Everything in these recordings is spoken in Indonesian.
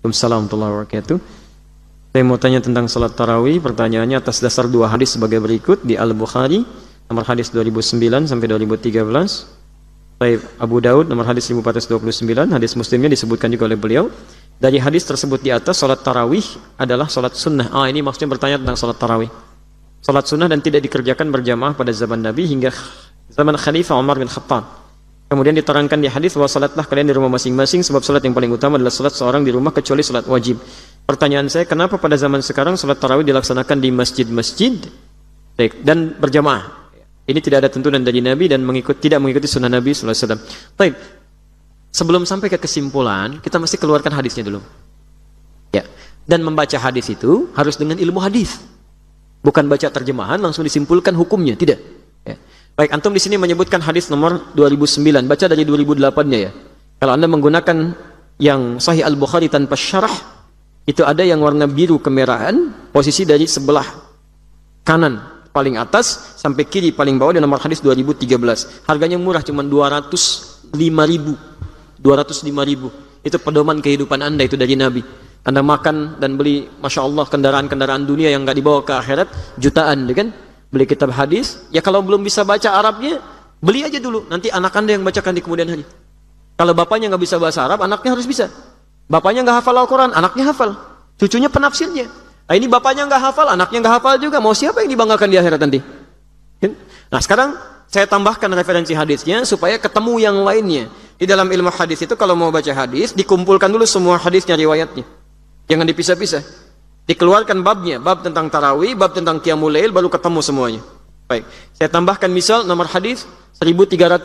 Waalaikumsalam warahmatullahi wabarakatuh. Saya mau tanya tentang salat tarawih. Pertanyaannya atas dasar dua hadis sebagai berikut di Al-Bukhari nomor hadis 2009 sampai 2013. Baik, Abu Daud nomor hadis 1429, hadis Muslimnya disebutkan juga oleh beliau. Dari hadis tersebut di atas, salat tarawih adalah salat sunnah. Ini maksudnya bertanya tentang salat tarawih. Salat sunnah dan tidak dikerjakan berjamaah pada zaman Nabi hingga zaman Khalifah Umar bin Khattab. Kemudian diterangkan di hadis bahwa salatlah kalian di rumah masing-masing, sebab salat yang paling utama adalah salat seorang di rumah kecuali salat wajib. Pertanyaan saya, kenapa pada zaman sekarang salat tarawih dilaksanakan di masjid-masjid dan berjamaah? Ini tidak ada tuntunan dari Nabi dan tidak mengikuti sunnah Nabi sallallahu alaihi wasallam. Baik. Sebelum sampai ke kesimpulan, kita mesti keluarkan hadisnya dulu. Ya. Dan membaca hadis itu harus dengan ilmu hadis. Bukan baca terjemahan langsung disimpulkan hukumnya, tidak. Ya. Baik, antum di sini menyebutkan hadis nomor 2009, baca dari 2008-nya ya. Kalau Anda menggunakan yang Sahih Al-Bukhari tanpa syarah, itu ada yang warna biru kemerahan, posisi dari sebelah kanan paling atas sampai kiri paling bawah di nomor hadis 2013. Harganya murah, cuma 205.000. Itu pedoman kehidupan Anda, itu dari Nabi. Anda makan dan beli, Masya Allah, kendaraan-kendaraan dunia yang nggak dibawa ke akhirat, jutaan, kan? Beli kitab hadis, ya kalau belum bisa baca Arabnya, beli aja dulu. Nanti anak Anda yang bacakan di kemudian hari. Kalau bapaknya nggak bisa bahasa Arab, anaknya harus bisa. Bapaknya nggak hafal Al-Quran, anaknya hafal. Cucunya penafsirnya. Nah, ini bapaknya nggak hafal, anaknya nggak hafal juga. Mau siapa yang dibanggakan di akhirat nanti? Nah, sekarang saya tambahkan referensi hadisnya supaya ketemu yang lainnya. Di dalam ilmu hadis itu kalau mau baca hadis, dikumpulkan dulu semua hadisnya, riwayatnya. Jangan dipisah-pisah. Dikeluarkan babnya, bab tentang tarawih, bab tentang qiyamul lail, baru ketemu semuanya. Baik, saya tambahkan misal nomor hadis 1330.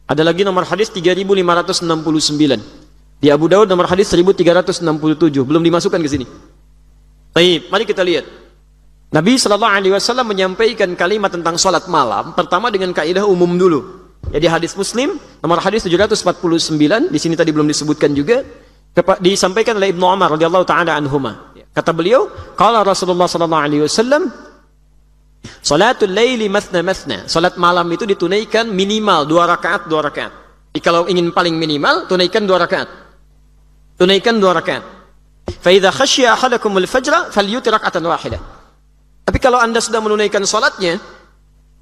Ada lagi nomor hadis 3569. Di Abu Daud nomor hadis 1367, belum dimasukkan ke sini. Baik, mari kita lihat. Nabi SAW menyampaikan kalimat tentang salat malam pertama dengan kaidah umum dulu. Jadi hadis Muslim nomor hadis 749, di sini tadi belum disebutkan juga. Disampaikan oleh Ibnu Umar radhiyallahu taala anhuma. Kata beliau, qala Rasulullah sallallahu alaihi wasallam, salatul laili mathna mathna. Salat malam itu ditunaikan minimal 2 rakaat. Jadi kalau ingin paling minimal, tunaikan 2 rakaat. Tunaikan 2 rakaat. Fa idza khashiya ahadakumul fajra falyutir rak'atan wahidah. Tapi kalau Anda sudah menunaikan salatnya,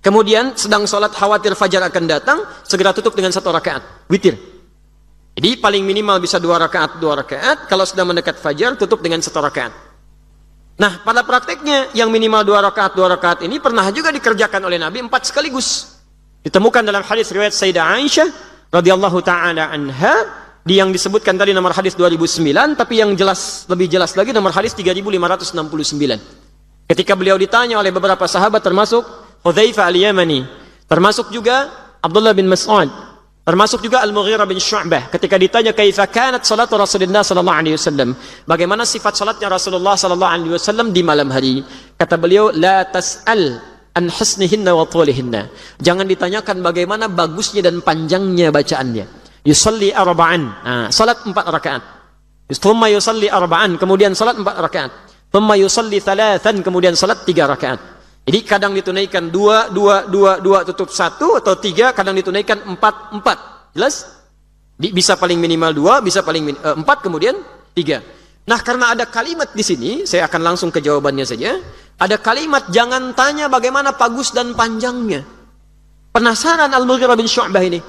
kemudian sedang salat khawatir fajar akan datang, segera tutup dengan 1 rakaat, witir. Jadi paling minimal bisa 2 rakaat. Kalau sudah mendekat fajar, tutup dengan 1 rakaat. Nah, pada prakteknya yang minimal 2 rakaat ini pernah juga dikerjakan oleh Nabi 4 sekaligus. Ditemukan dalam hadis riwayat Sayyidah Aisyah radhiyallahu taala anha, yang disebutkan tadi nomor hadis 2009, tapi yang lebih jelas lagi nomor hadis 3569. Ketika beliau ditanya oleh beberapa sahabat termasuk Hudzaifah Al-Yamani, termasuk juga Abdullah bin Mas'ud, termasuk juga Al-Mughirah bin Syu'bah, ketika ditanya kaifa kanat salatu Rasulullah sallallahu alaihi wasallam, bagaimana sifat salatnya Rasulullah sallallahu alaihi wasallam di malam hari, kata beliau, la tas'al an husnihinna wa tulihinna. Jangan ditanyakan bagaimana bagusnya dan panjangnya bacaannya. Yusalli arba'an. Salat 4 rakaat. Thumma yusalli arba'an, kemudian salat 4 rakaat. Thumma yusalli thalathan, kemudian salat 3 rakaat. Jadi kadang ditunaikan 2 tutup 1 atau 3, kadang ditunaikan 4. Jelas? Bisa paling minimal 2, bisa paling 4, kemudian 3. Nah, karena ada kalimat di sini, saya akan langsung ke jawabannya saja. Ada kalimat, jangan tanya bagaimana bagus dan panjangnya. Penasaran Al-Mughirah bin Syu'bah ini.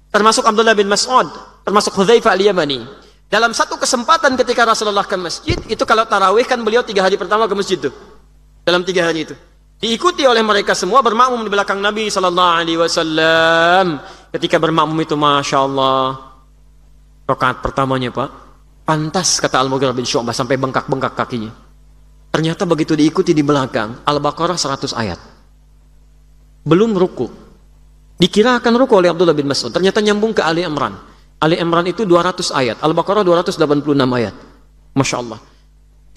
Termasuk Abdullah bin Mas'ud, termasuk Hudzaifah Al-Yamani. Dalam satu kesempatan ketika Rasulullah ke masjid, itu kalau tarawih kan beliau 3 hari pertama ke masjid itu. Dalam 3 hari itu. Diikuti oleh mereka semua bermakmum di belakang Nabi sallallahu alaihi wasallam. Ketika bermakmum itu, Masya Allah, rakaat pertamanya Pak, pantas kata Al-Mughirah bin Syu'bah sampai bengkak-bengkak kakinya. Ternyata begitu diikuti di belakang, Al-Baqarah 100 ayat. Belum ruku. Dikira akan ruku oleh Abdullah bin Mas'ud. Ternyata nyambung ke Ali Imran. Ali Imran itu 200 ayat. Al-Baqarah 286 ayat. Masya Allah.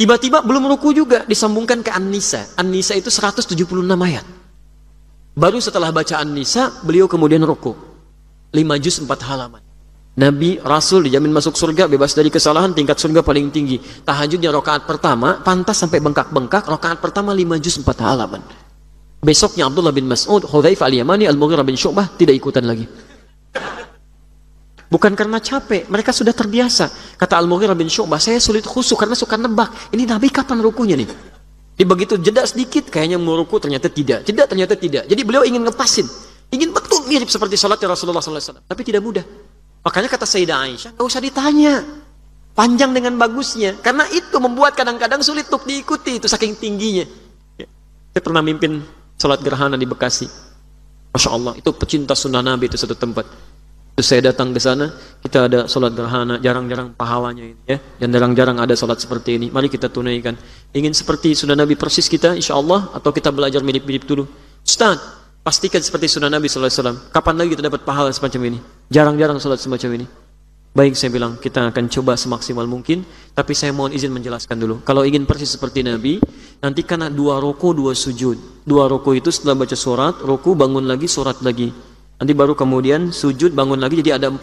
Tiba-tiba belum ruku juga, disambungkan ke An-Nisa. An-Nisa itu 176 ayat. Baru setelah baca An-Nisa, beliau kemudian ruku. 5 juz 4 halaman. Nabi, Rasul dijamin masuk surga, bebas dari kesalahan, tingkat surga paling tinggi. Tahajudnya rakaat pertama, pantas sampai bengkak-bengkak, rakaat pertama 5 juz 4 halaman. Besoknya Abdullah bin Mas'ud, Hudzaifah Al-Yamani, Al-Mughirah bin Syu'bah tidak ikutan lagi. Bukan karena capek, mereka sudah terbiasa. Kata Al-Mughirah bin Syu'bah, saya sulit khusyuk karena suka nebak. Ini Nabi kapan rukunya nih? Di begitu jeda sedikit, kayaknya mau ruku, ternyata tidak. Ternyata tidak. Jadi beliau ingin ngepasin. Ingin betul mirip seperti salatnya Rasulullah SAW. Tapi tidak mudah. Makanya kata Sayyidah Aisyah, gak usah ditanya. Panjang dengan bagusnya. Karena itu membuat kadang-kadang sulit untuk diikuti. Itu saking tingginya. Saya pernah mimpin salat gerhana di Bekasi. Masya Allah, itu pecinta sunnah Nabi itu satu tempat. Terus saya datang ke sana, kita ada salat gerhana, jarang-jarang pahalanya ini ya. Dan jarang-jarang ada salat seperti ini. Mari kita tunaikan. Ingin seperti sunnah Nabi persis kita, insya Allah, atau kita belajar mirip-mirip dulu. Ustaz, pastikan seperti sunnah Nabi SAW. Kapan lagi kita dapat pahala semacam ini? Jarang-jarang salat semacam ini. Baik, saya bilang, kita akan coba semaksimal mungkin. Tapi saya mohon izin menjelaskan dulu. Kalau ingin persis seperti Nabi, nanti karena 2 ruku 2 sujud. 2 ruku itu setelah baca surat, ruku bangun lagi, surat lagi. Nanti baru kemudian sujud, bangun lagi, jadi ada 4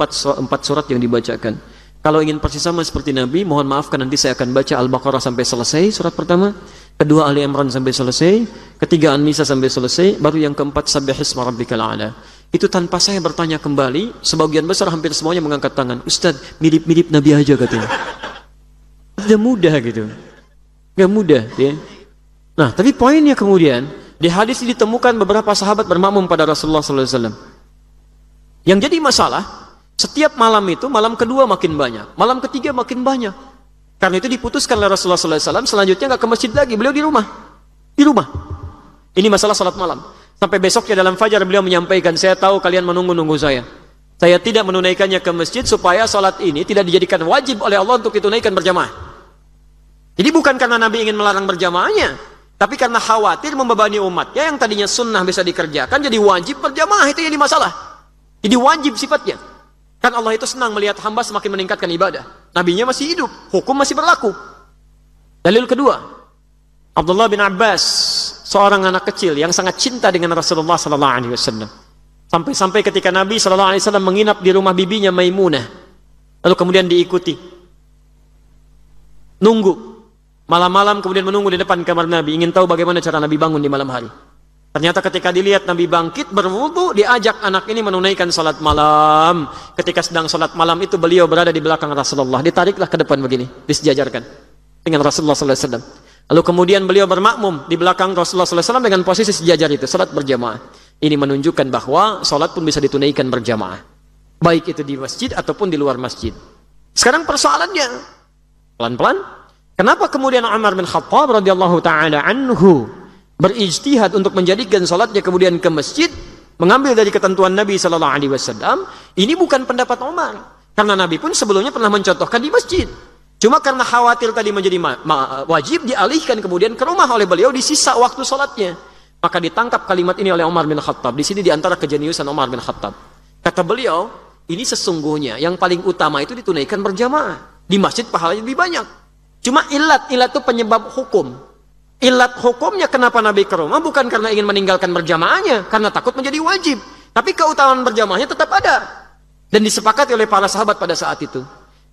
surat yang dibacakan. Kalau ingin persis sama seperti Nabi, mohon maafkan nanti saya akan baca Al-Baqarah sampai selesai, surat pertama. Kedua Ali Imran sampai selesai. Ketiga An-Nisa sampai selesai. Baru yang keempat Sabbihisma Rabbikal A'la. Itu tanpa saya bertanya kembali, sebagian besar hampir semuanya mengangkat tangan. Ustaz, mirip-mirip Nabi aja katanya. Tidak mudah gitu. Gak mudah ya. Nah, tapi poinnya kemudian, di hadis ini ditemukan beberapa sahabat bermakmum pada Rasulullah SAW. Yang jadi masalah, setiap malam itu, malam kedua makin banyak, malam ketiga makin banyak. Karena itu diputuskan oleh Rasulullah SAW, selanjutnya nggak ke masjid lagi, beliau di rumah. Di rumah. Ini masalah salat malam. Sampai besoknya dalam fajar beliau menyampaikan, saya tahu kalian menunggu-nunggu saya. Saya tidak menunaikannya ke masjid supaya salat ini tidak dijadikan wajib oleh Allah untuk ditunaikan berjamaah. Jadi bukan karena Nabi ingin melarang berjamaahnya, tapi karena khawatir membebani umatnya yang tadinya sunnah bisa dikerjakan, jadi wajib berjamaah, itu yang jadi masalah. Jadi wajib sifatnya. Kan Allah itu senang melihat hamba semakin meningkatkan ibadah. Nabinya masih hidup, hukum masih berlaku. Dalil kedua, Abdullah bin Abbas, seorang anak kecil yang sangat cinta dengan Rasulullah SAW. Sampai-sampai ketika Nabi SAW menginap di rumah bibinya Maimunah, lalu kemudian diikuti. Nunggu. Malam-malam kemudian menunggu di depan kamar Nabi, ingin tahu bagaimana cara Nabi bangun di malam hari. Ternyata ketika dilihat Nabi bangkit berwudu, diajak anak ini menunaikan salat malam. Ketika sedang salat malam itu beliau berada di belakang Rasulullah. Ditariklah ke depan begini, disejajarkan dengan Rasulullah SAW. Lalu kemudian beliau bermakmum di belakang Rasulullah SAW dengan posisi sejajar itu, salat berjamaah. Ini menunjukkan bahwa salat pun bisa ditunaikan berjamaah. Baik itu di masjid ataupun di luar masjid. Sekarang persoalannya, pelan-pelan. Kenapa kemudian Umar bin Khattab radhiyallahu taala anhu berijtihad untuk menjadikan salatnya kemudian ke masjid, mengambil dari ketentuan Nabi SAW? Ini bukan pendapat Umar, karena Nabi pun sebelumnya pernah mencontohkan di masjid. Cuma karena khawatir tadi menjadi wajib, dialihkan kemudian ke rumah oleh beliau di sisa waktu salatnya. Maka ditangkap kalimat ini oleh Umar bin Khattab. Di sini diantara kejeniusan Umar bin Khattab. Kata beliau, ini sesungguhnya yang paling utama itu ditunaikan berjamaah. Di masjid pahalanya lebih banyak. Cuma ilat itu penyebab hukum. Ilat hukumnya kenapa Nabi ke rumah bukan karena ingin meninggalkan berjamaahnya, karena takut menjadi wajib. Tapi keutamaan berjamaahnya tetap ada. Dan disepakati oleh para sahabat pada saat itu.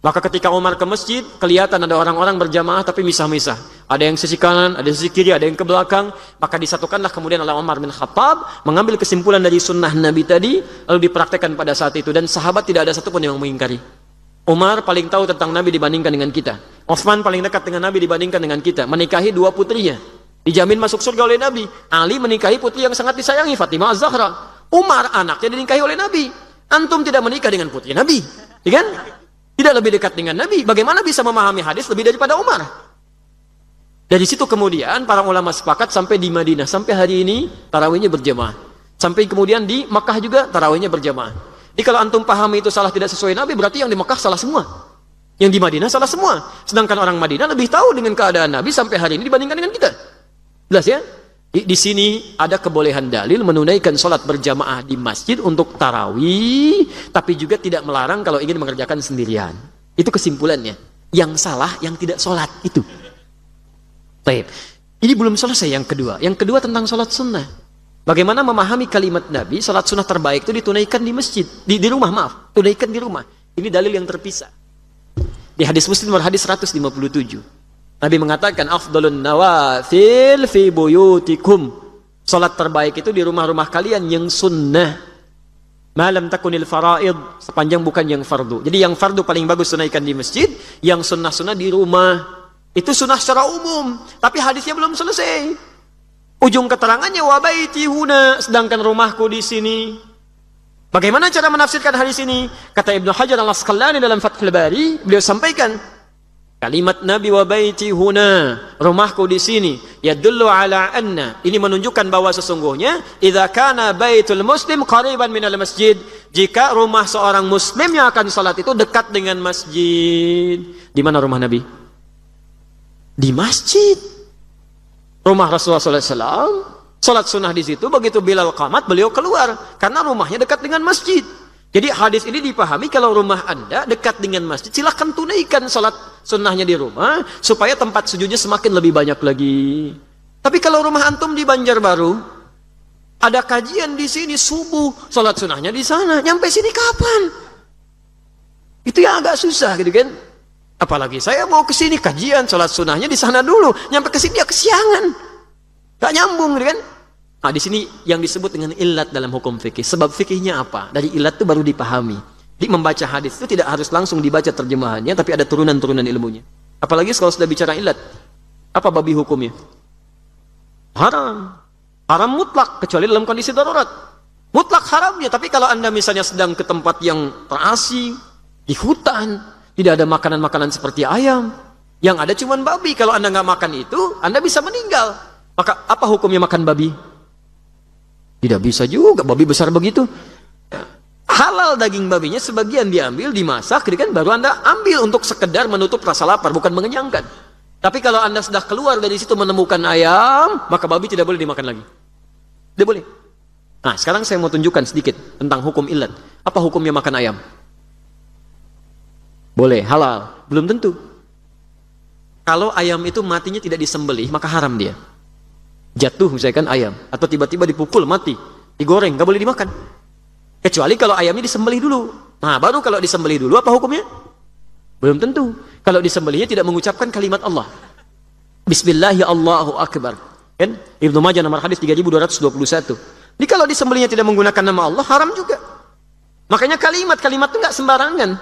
Maka ketika Umar ke masjid, kelihatan ada orang-orang berjamaah tapi misah-misah. Ada yang sisi kanan, ada yang sisi kiri, ada yang ke belakang. Maka disatukanlah kemudian oleh Umar bin Khattab, mengambil kesimpulan dari sunnah Nabi tadi, lalu dipraktekkan pada saat itu. Dan sahabat tidak ada satupun yang mengingkari. Umar paling tahu tentang Nabi dibandingkan dengan kita. Utsman paling dekat dengan Nabi dibandingkan dengan kita. Menikahi 2 putrinya. Dijamin masuk surga oleh Nabi. Ali menikahi putri yang sangat disayangi, Fatimah Az-Zahra. Umar anaknya dinikahi oleh Nabi. Antum tidak menikah dengan putri Nabi. Ya kan? Tidak lebih dekat dengan Nabi. Bagaimana bisa memahami hadis lebih daripada Umar? Dari situ kemudian para ulama sepakat sampai di Madinah. Sampai hari ini tarawihnya berjamaah. Sampai kemudian di Makkah juga tarawihnya berjamaah. Jadi kalau antum pahami itu salah tidak sesuai Nabi, berarti yang di Makkah salah semua. Yang di Madinah salah semua. Sedangkan orang Madinah lebih tahu dengan keadaan Nabi sampai hari ini dibandingkan dengan kita. Jelas ya? Di sini ada kebolehan dalil menunaikan sholat berjamaah di masjid untuk tarawih, tapi juga tidak melarang kalau ingin mengerjakan sendirian. Itu kesimpulannya. Yang salah, yang tidak sholat itu. Baik. Ini belum selesai yang kedua. Yang kedua tentang sholat sunnah. Bagaimana memahami kalimat Nabi, salat sunnah terbaik itu ditunaikan di masjid, di rumah, maaf, tunaikan di rumah. Ini dalil yang terpisah. Di hadis Muslim hadis 157. Nabi mengatakan afdhalun nawafil fi buyutikum. Salat terbaik itu di rumah-rumah kalian yang sunnah. Malam takunil faraid, sepanjang bukan yang fardu. Jadi yang fardu paling bagus tunaikan di masjid, yang sunnah-sunnah di rumah. Itu sunnah secara umum, tapi hadisnya belum selesai. Ujung keterangannya wa baiti huna, sedangkan rumahku di sini. Bagaimana cara menafsirkan hadis ini? Kata Ibnu Hajar Al-Asqalani dalam Fathul Bari, beliau sampaikan kalimat Nabi wa baiti huna, rumahku di sini, yadullu ala anna, ini menunjukkan bahwa sesungguhnya idza kana baitul muslim qariban minal masjid, jika rumah seorang muslim yang akan salat itu dekat dengan masjid. Di mana rumah Nabi? Di masjid. Rumah Rasulullah SAW, salat sunnah di situ. Begitu Bilal qamat, beliau keluar karena rumahnya dekat dengan masjid. Jadi hadis ini dipahami kalau rumah Anda dekat dengan masjid, silahkan tunaikan salat sunnahnya di rumah supaya tempat sujudnya semakin lebih banyak lagi. Tapi kalau rumah antum di Banjarbaru, ada kajian di sini subuh, salat sunnahnya di sana, nyampe sini kapan? Itu yang agak susah gitu kan. Apalagi saya mau ke sini kajian, salat sunnahnya di sana dulu, nyampe ke sini ya kesiangan, gak nyambung gitu kan. Nah, di sini yang disebut dengan ilat dalam hukum fikih. Sebab fikihnya apa? Dari ilat itu baru dipahami. Di membaca hadis itu tidak harus langsung dibaca terjemahannya, tapi ada turunan-turunan ilmunya. Apalagi kalau sudah bicara ilat. Apa babi hukumnya? Haram. Haram mutlak, kecuali dalam kondisi darurat. Mutlak haramnya, tapi kalau Anda misalnya sedang ke tempat yang terasing, di hutan, tidak ada makanan-makanan seperti ayam, yang ada cuma babi. Kalau Anda nggak makan itu, Anda bisa meninggal. Maka apa hukumnya makan babi? Tidak bisa juga, babi besar begitu. Halal daging babinya, sebagian diambil, dimasak, kan baru Anda ambil untuk sekedar menutup rasa lapar, bukan mengenyangkan. Tapi kalau Anda sudah keluar dari situ menemukan ayam, maka babi tidak boleh dimakan lagi. Tidak boleh. Nah, sekarang saya mau tunjukkan sedikit tentang hukum ilat. Apa hukumnya makan ayam? Boleh, halal. Belum tentu. Kalau ayam itu matinya tidak disembelih, maka haram dia. Jatuh misalkan ayam, atau tiba-tiba dipukul mati, digoreng, nggak boleh dimakan. Kecuali kalau ayamnya disembelih dulu. Nah, baru kalau disembelih dulu apa hukumnya? Belum tentu. Kalau disembelihnya tidak mengucapkan kalimat Allah. Bismillah ya Allahu Akbar. Kan? Ibnu Majah nomor hadis 3221. Jadi kalau disembelihnya tidak menggunakan nama Allah, haram juga. Makanya kalimat itu nggak sembarangan.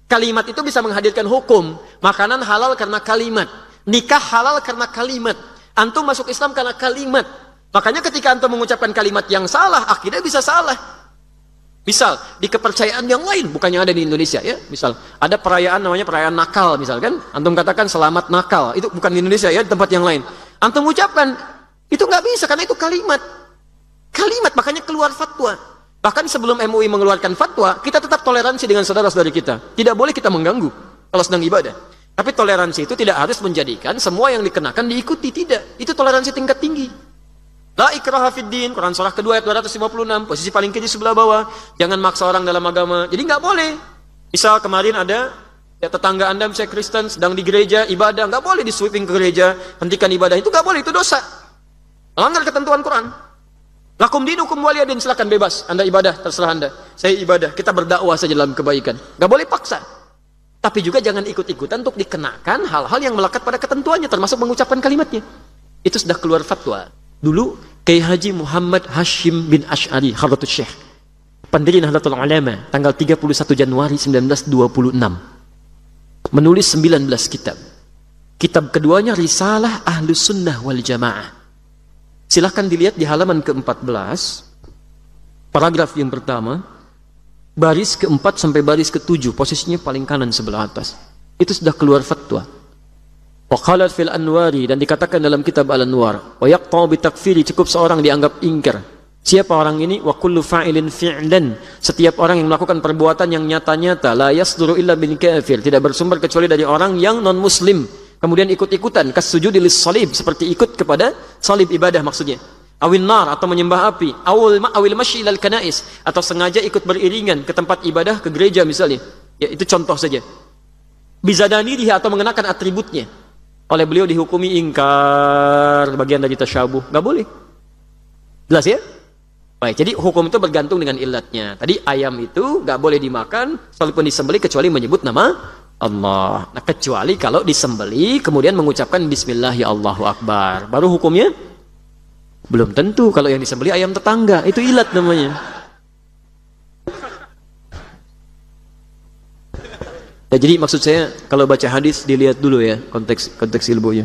Kalimat itu bisa menghadirkan hukum. Makanan halal karena kalimat. Nikah halal karena kalimat. Antum masuk Islam karena kalimat. Makanya ketika antum mengucapkan kalimat yang salah, akhirnya bisa salah. Misal, di kepercayaan yang lain, bukannya ada di Indonesia ya. Misal, ada perayaan namanya perayaan nakal misalkan. Antum katakan selamat nakal. Itu bukan di Indonesia ya, di tempat yang lain. Antum ucapkan, itu nggak bisa karena itu kalimat. Kalimat, makanya keluar fatwa. Bahkan sebelum MUI mengeluarkan fatwa, kita tetap toleransi dengan saudara-saudari kita. Tidak boleh kita mengganggu kalau sedang ibadah. Tapi toleransi itu tidak harus menjadikan semua yang dikenakan diikuti, tidak. Itu toleransi tingkat tinggi. La ikraha fid din, Quran surah kedua ayat 256, posisi paling kiri sebelah bawah. Jangan maksa orang dalam agama. Jadi nggak boleh. Misal kemarin ada ya, tetangga Anda misalnya Kristen sedang di gereja ibadah, nggak boleh di sweeping ke gereja, hentikan ibadah. Itu nggak boleh, itu dosa. Melanggar ketentuan Quran. Lakum dinukum waliyadin, silakan bebas. Anda ibadah, terserah Anda. Saya ibadah, kita berdakwah saja dalam kebaikan. Nggak boleh paksa. Tapi juga jangan ikut-ikutan untuk dikenakan hal-hal yang melekat pada ketentuannya, termasuk mengucapkan kalimatnya. Itu sudah keluar fatwa. Dulu, Kiai Haji Muhammad Hashim bin Ash'ari, Khadratus Syekh, pendiri Nahdlatul Ulama, tanggal 31 Januari 1926, menulis 19 kitab. Kitab keduanya Risalah Ahlus Sunnah wal Jamaah. Silahkan dilihat di halaman ke-14, paragraf yang pertama, baris ke-4 sampai baris ke-7, posisinya paling kanan sebelah atas. Itu sudah keluar fatwa. Wa qalat fil anwari, dan dikatakan dalam kitab Al-Anwar, wa yaqta bi takfiri, cukup seorang dianggap ingkar. Siapa orang ini? Wa kullu fa'ilin fi'lan, setiap orang yang melakukan perbuatan yang nyata-nyata, la yasduru illa bin kafir, tidak bersumber kecuali dari orang yang non muslim. Kemudian ikut-ikutan kasujudi lis salib, seperti ikut kepada salib ibadah maksudnya. Awil nar, atau menyembah api, awil masyi ilal kanais, atau sengaja ikut beriringan ke tempat ibadah, ke gereja misalnya. Ya, itu contoh saja. Bizadanirihi, atau mengenakan atributnya. Oleh beliau dihukumi ingkar, bagian dari tasyabuh. Nggak boleh. Jelas ya? Baik, jadi hukum itu bergantung dengan ilatnya. Tadi ayam itu nggak boleh dimakan, walaupun disembelih kecuali menyebut nama Allah. Nah, kecuali kalau disembelih kemudian mengucapkan Bismillah ya Allahu Akbar. Baru hukumnya? Belum tentu. Kalau yang disembelih ayam tetangga, itu ilat namanya. Ya, jadi maksud saya kalau baca hadis dilihat dulu ya konteks ilmunya.